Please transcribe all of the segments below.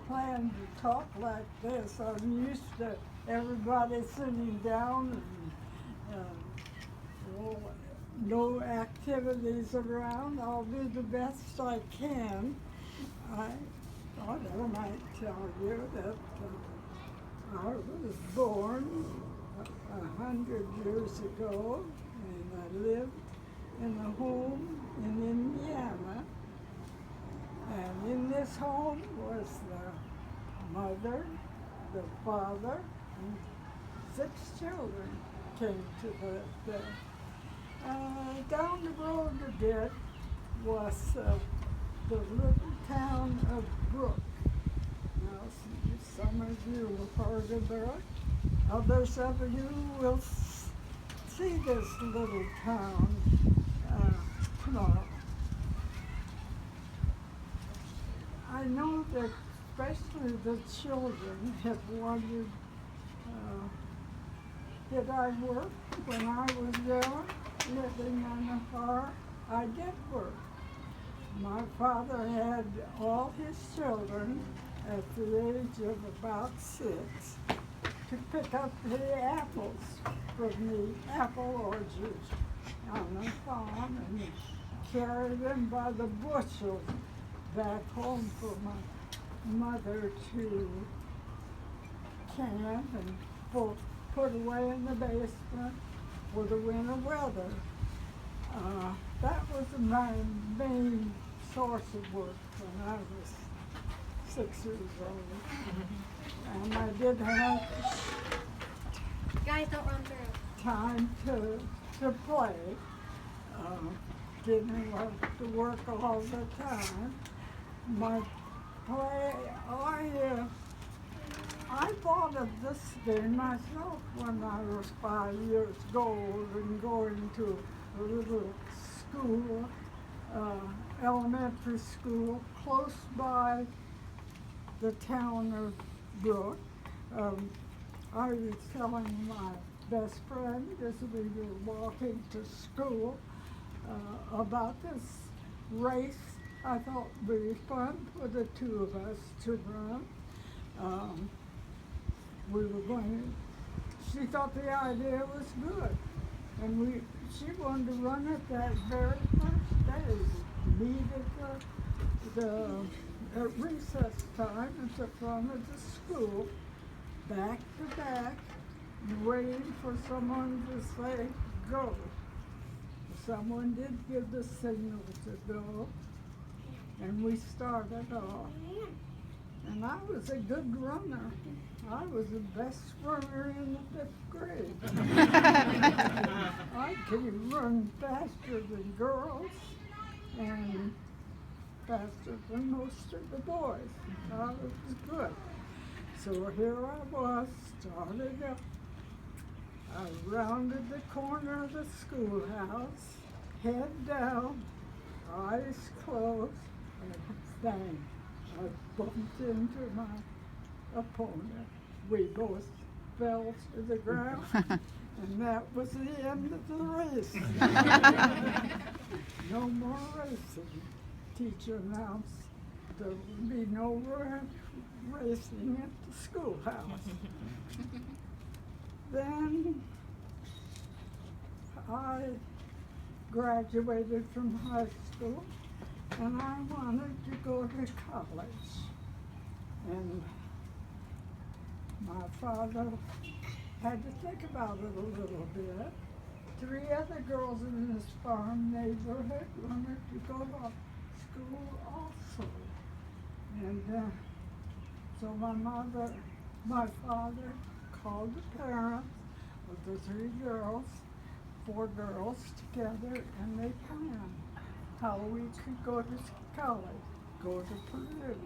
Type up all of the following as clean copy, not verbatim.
plan to talk like this. I'm used to everybody sitting down and well, no activities around. I'll do the best I can. I thought I might tell you that I was born 100 years ago, and I lived in a home in Indiana. And in this home was the mother, the father, and 6 children came to the day. Down the road a bit was the little town of Brook. Now, some of you have heard of Brook. Others of you will see this little town tomorrow. I know that especially the children have wondered, did I work when I was young, living on a farm? I did work. My father had all his children at the age of about 6 to pick up the apples from the apple orchards on the farm and carry them by the bushel back home for my mother to can and put away in the basement for the winter weather. That was my main source of work when I was 6 years old. And I did have Guys, don't run through. time to play. Didn't have to work all the time. My play, I thought of this game myself when I was 5 years old and going to a little school, elementary school, close by the town of Brook. I was telling my best friend as we were walking to school about this race. I thought it would be fun for the 2 of us to run. We were going, she thought the idea was good. And she wanted to run it that very first day. Meet at recess time at the front of the school, back to back, waiting for someone to say go. Someone did give the signal to go, and we started off. And I was a good runner. I was the best runner in the 5th grade. I could run faster than girls and faster than most of the boys. I was good. So here I was, started up. I rounded the corner of the schoolhouse, head down, eyes closed, and bang, I bumped into my opponent. We both fell to the ground, and that was the end of the race. No more racing. Teacher announced there would be no racing at the schoolhouse. Then I graduated from high school, and I wanted to go to college. And my father had to think about it a little bit. 3 other girls in this farm neighborhood wanted to go to school also. And so my father called the parents of the 3 girls, 4 girls together, and they planned how we could go to college, go to Purdue.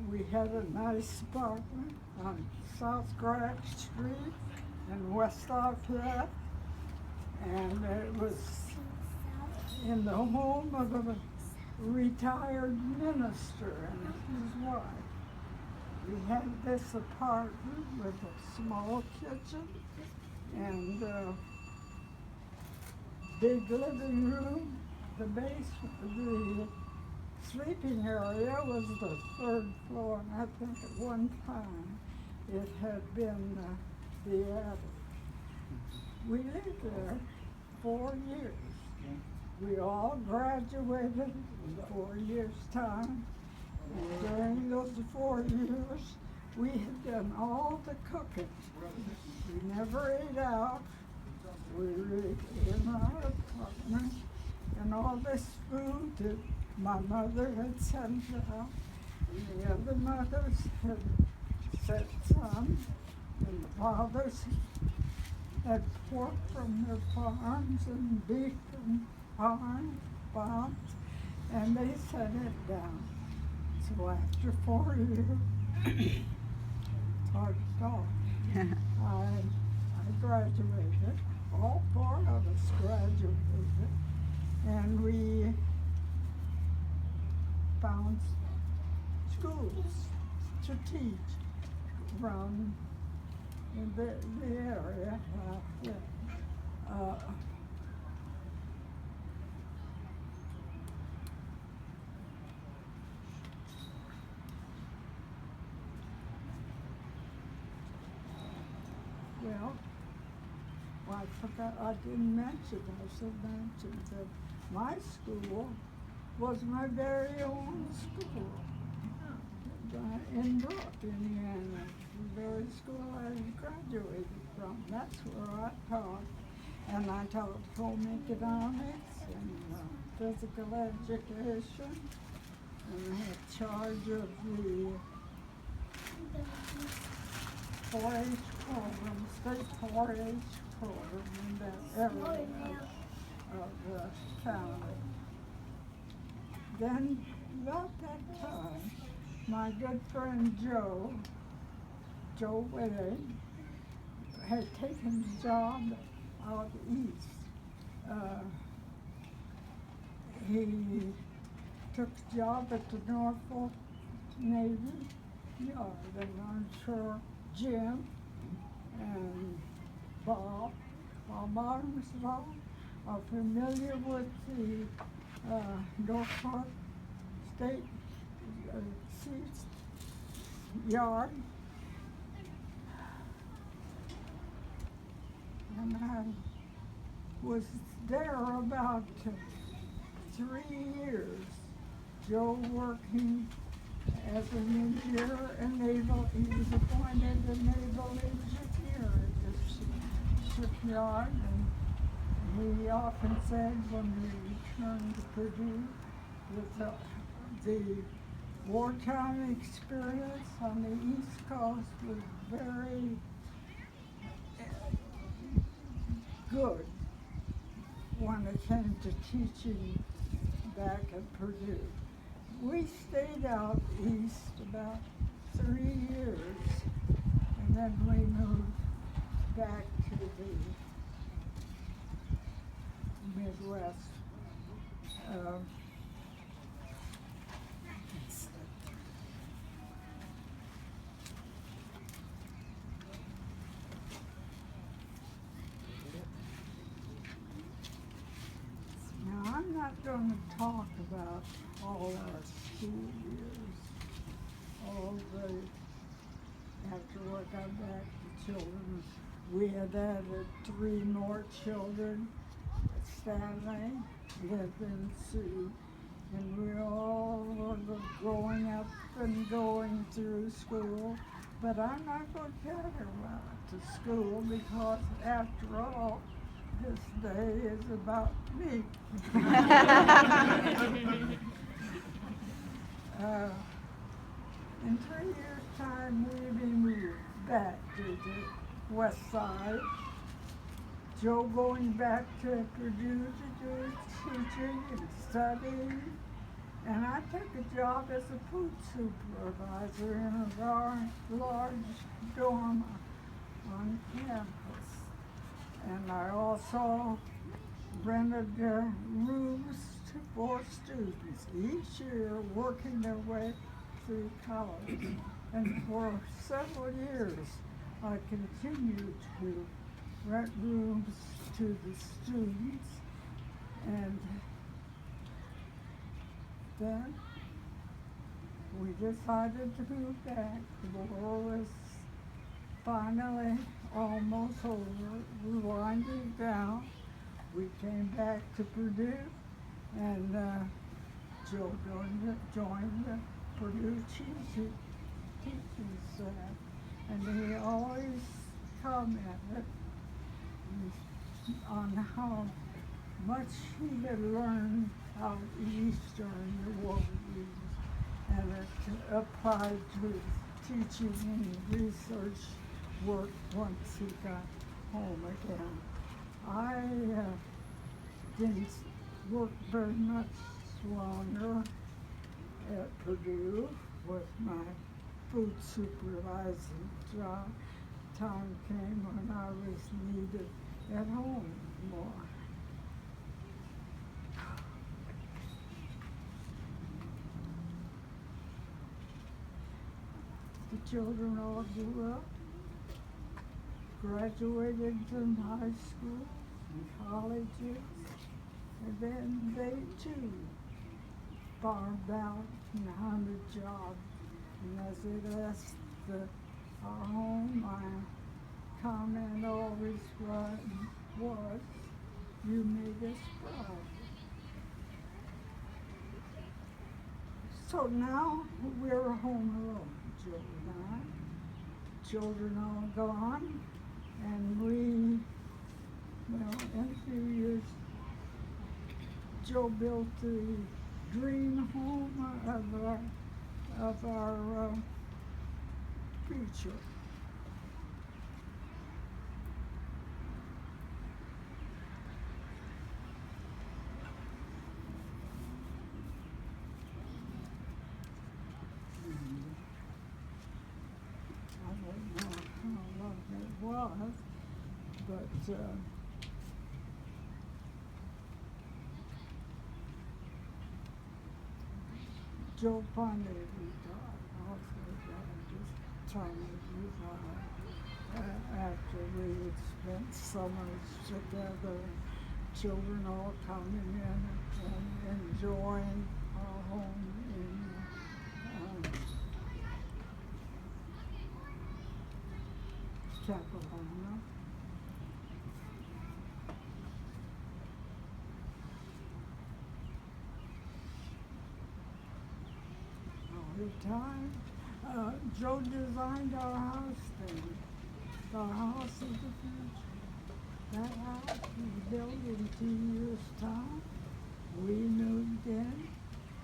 We had a nice apartment on South Grant Street in West Lafayette, and it was in the home of a retired minister and his wife. We had this apartment with a small kitchen and a big living room. The sleeping area was the third floor, and I think at one time it had been the attic. We lived there 4 years. We all graduated in 4 years' time. And during those 4 years, we had done all the cooking. We never ate out. We lived in our apartment, and all this food that my mother had sent out, and the other mothers had sent some, and the fathers had pork from their farms and beef from farms, and they sent it down. So after 4 years, it's hard to talk, I graduated. All 4 of us graduated, and we found schools to teach around in the area. Well, I forgot, I didn't mention, I should mention that my school was my very own school in Brook, Indiana, the very school I graduated from. That's where I taught, and I taught home economics and physical education, and I had charge of the 4-H program, state 4-H program in that area of the county. Then, about that time, my good friend Joe Wade, had taken a job out east. He took a job at the Norfolk Navy Yard, and I'm sure Jim and Bob Armstrong are familiar with the Norfolk State Seats Yard. And I was there about 3 years. Joe working as an engineer and naval, he was appointed a naval engineer at this shipyard, and he often said when we returned to Purdue that the wartime experience on the East Coast was very good when it came to teaching back at Purdue. We stayed out east about 3 years, and then we moved back to the Midwest. Now, I'm not going to talk about all our school years, all the, after I got back to children, we had added 3 more children, Stanley, Living, Sue, and we all were growing up and going through school, but I'm not going to tell her about to school because after all, this day is about me. In 3 years' time, we moved back to the west side. Joe going back to Purdue to do teaching and studying. And I took a job as a food supervisor in a large dorm on campus. And I also rented rooms for students each year working their way through college. And for several years, I continued to rent rooms to the students. And then we decided to move back. The war was finally almost over. We winded down. We came back to Purdue, and Joe joined the Purdue teaching staff, and he always commented on how much he had learned out east during the war years, and it applied to his teaching and research work once he got home again. I didn't work very much longer at Purdue with my food supervising job. Time came when I was needed at home more. The children all grew up, graduated from high school and colleges, and then they too farmed out and hunted jobs. And as they left our home, my comment always was, you made us proud. So now we're home alone, Joe and I. Children all gone, and we, well, in a few years, Joe built the dream home of our future. I don't know how long it was, but Joe finally retired, also just time to retire. After we had spent summers together, children all coming in and enjoying our home in Capilano. The time Joe designed our house then, the house of the future. That house was built in 2 years' time. We moved in,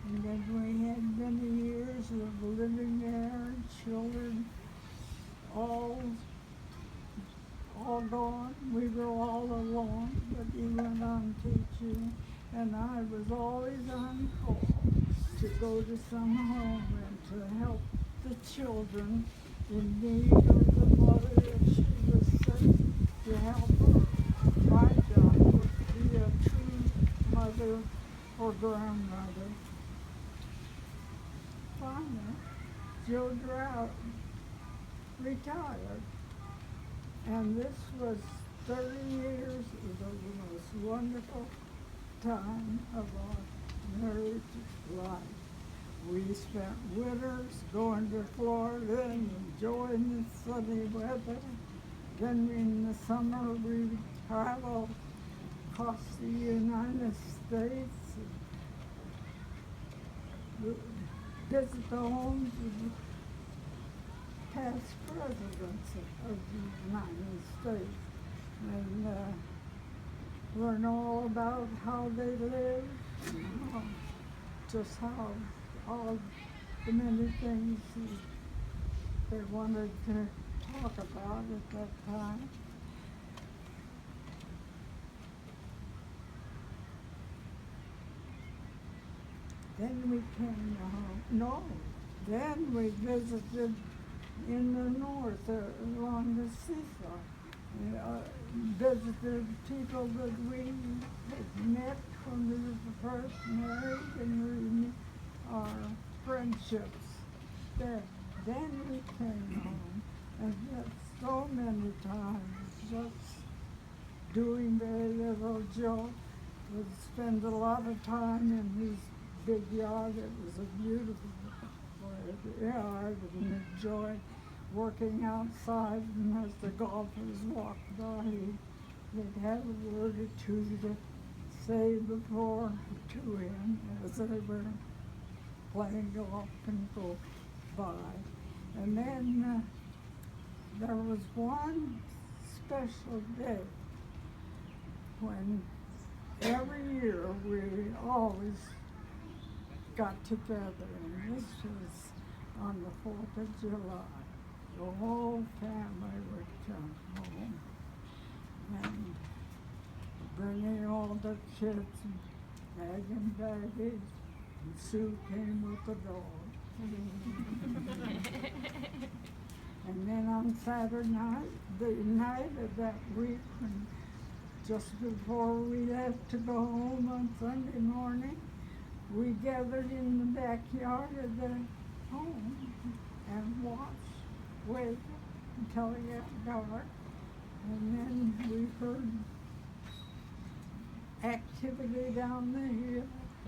and then we had many years of living there, children all gone. We were all alone, but he went on teaching, and I was always on call to go to some home and to help the children in need, or the mother if she was sick, to help her. My job was to be a true mother or grandmother. Finally, Joe Drought retired, and this was 30 years of the most wonderful time of our married life. We spent winters going to Florida and enjoying the sunny weather. Then in the summer we traveled across the United States, visit the homes of past presidents of the United States, and learn all about how they lived, just how all the many things they wanted to talk about at that time. Then we came home. No, then we visited in the north along the seashore. Visited people that we had met when we were first married, and we our friendships there. Then we came home, and just so many times, just doing very little. Joe would spend a lot of time in his big yard. It was a beautiful yeah, I would enjoy working outside, and as the golfers walked by, they'd have a word or two to say before to him as they were playing golf and go by. And then there was one special day when every year we always got together, and this was on the 4th of July. The whole family would come home and bringing all the kids and bag and baggage, and Sue came with the dog. And then on Saturday night, the night of that week, when just before we left to go home on Sunday morning, we gathered in the backyard of the home and watched, waited until it got dark, and then we heard activity down the hill,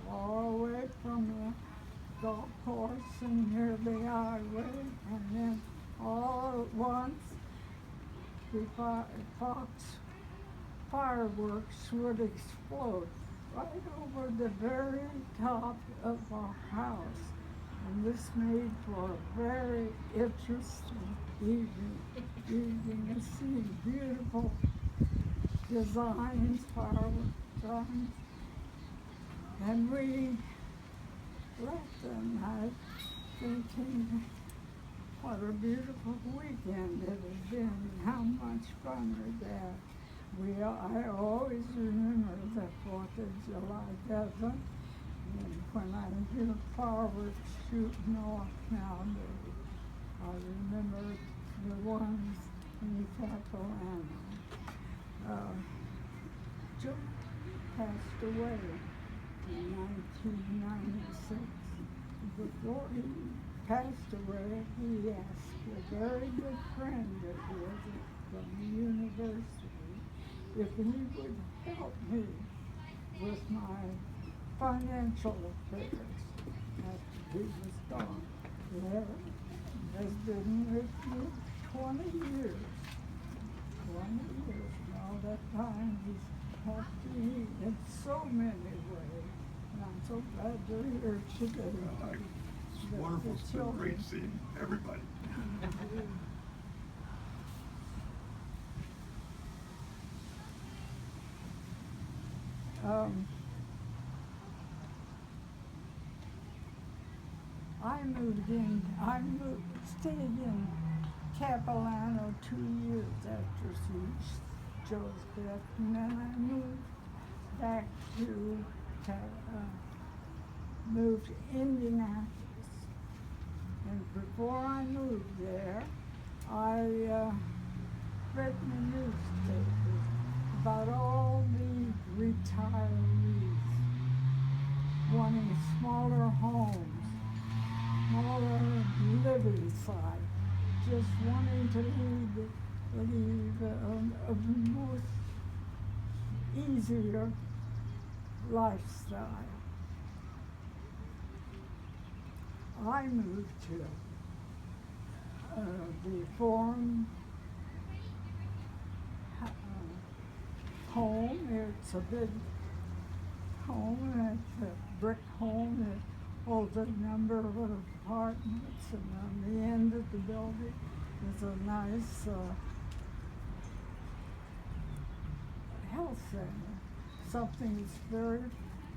far away from the golf course and near the highway, and then all at once the Fox fireworks would explode right over the very top of our house. And this made for a very interesting evening to see beautiful designs, firework designs. And we left that night thinking what a beautiful weekend it had been, and how much fun we had. I always remember the 4th of July doesn't, and when I hear fireworks shooting off nowadays, I remember the ones in Capilano. Joe passed away in 1996. Before he passed away, he asked a very good friend of his from the university if he would help me with my financial affairs after he was gone. Well, has been with me 20 years. 20 years. And all that time he's helped me in so many ways. And I'm so glad you're here today. It's wonderful. It's been great seeing everybody. Stayed in Capilano 2 years after Joe's death, and then I moved back to Indianapolis. And before I moved there, I read in the newspapers about all the retirees wanting smaller homes, smaller living site, just wanting to lead a more easier lifestyle. I moved to the Forum home. It's a big home, and it's a brick home that holds a number of apartments, and on the end of the building is a nice health center. Something that's very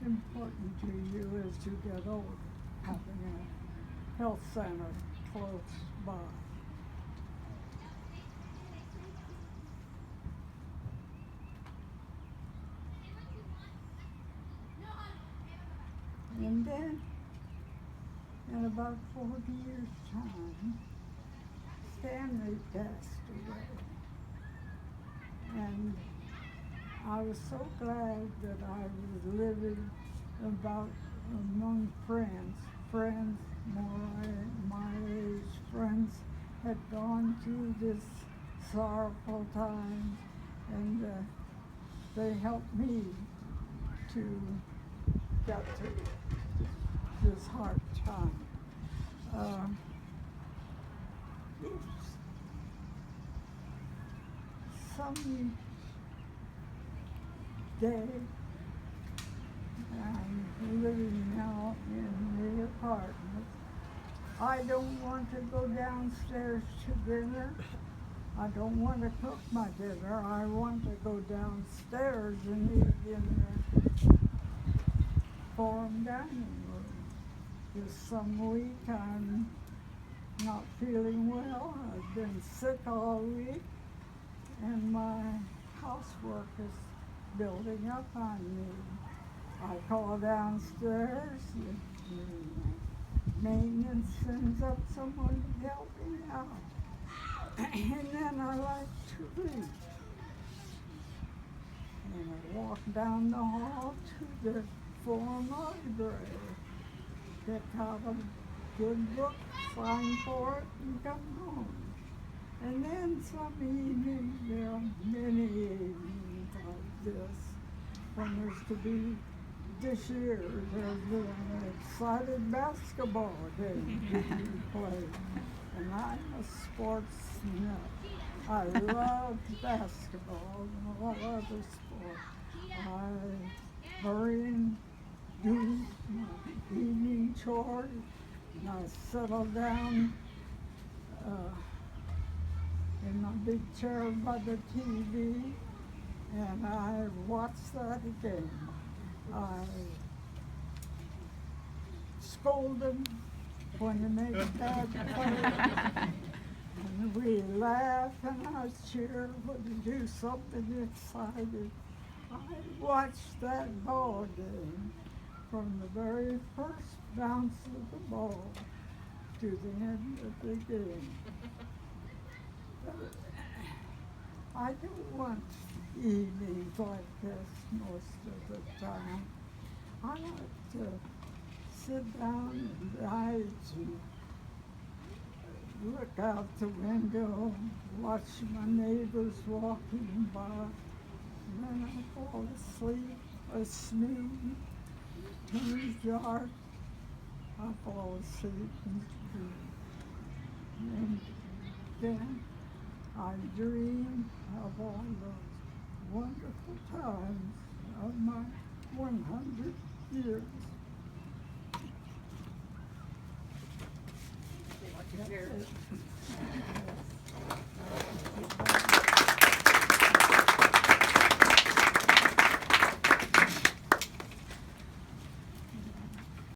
important to you as you get older, having a health center close by. And then, in about 40 years' time, Stanley passed away. And I was so glad that I was living about among friends more my age, friends had gone through this sorrowful time, and they helped me to get through this hard time. uh, some day I'm living now in the apartment. I don't want to go downstairs to dinner. I don't want to cook my dinner. I want to go downstairs and eat in the forum dining room. This some week I'm not feeling well. I've been sick all week, and my housework is building up on me. I call downstairs, the maintenance sends up someone to help me out. And then I like to read. And I walk down the hall to the forum library, pick out a good book, sign for it, and come home. And then some evenings, there are many evenings like this, when there's to be, this year, there's an excited basketball game to be played. And I'm a sports nut. I love basketball and all other sports. I hurry and do my evening chores, and I settle down in my big chair by the TV, and I watch that again. I scold them when they make a bad play, and we laugh and I cheer when they do something exciting. I watch that ball game from the very first bounce of the ball to the end of the game. I don't want evenings like this most of the time. I like to sit down and I to look out the window, watch my neighbors walking by, and then I fall asleep, I snooze. When it's dark, I fall asleep and snooze. And then I dream of all those wonderful times of my 100 years. That's it.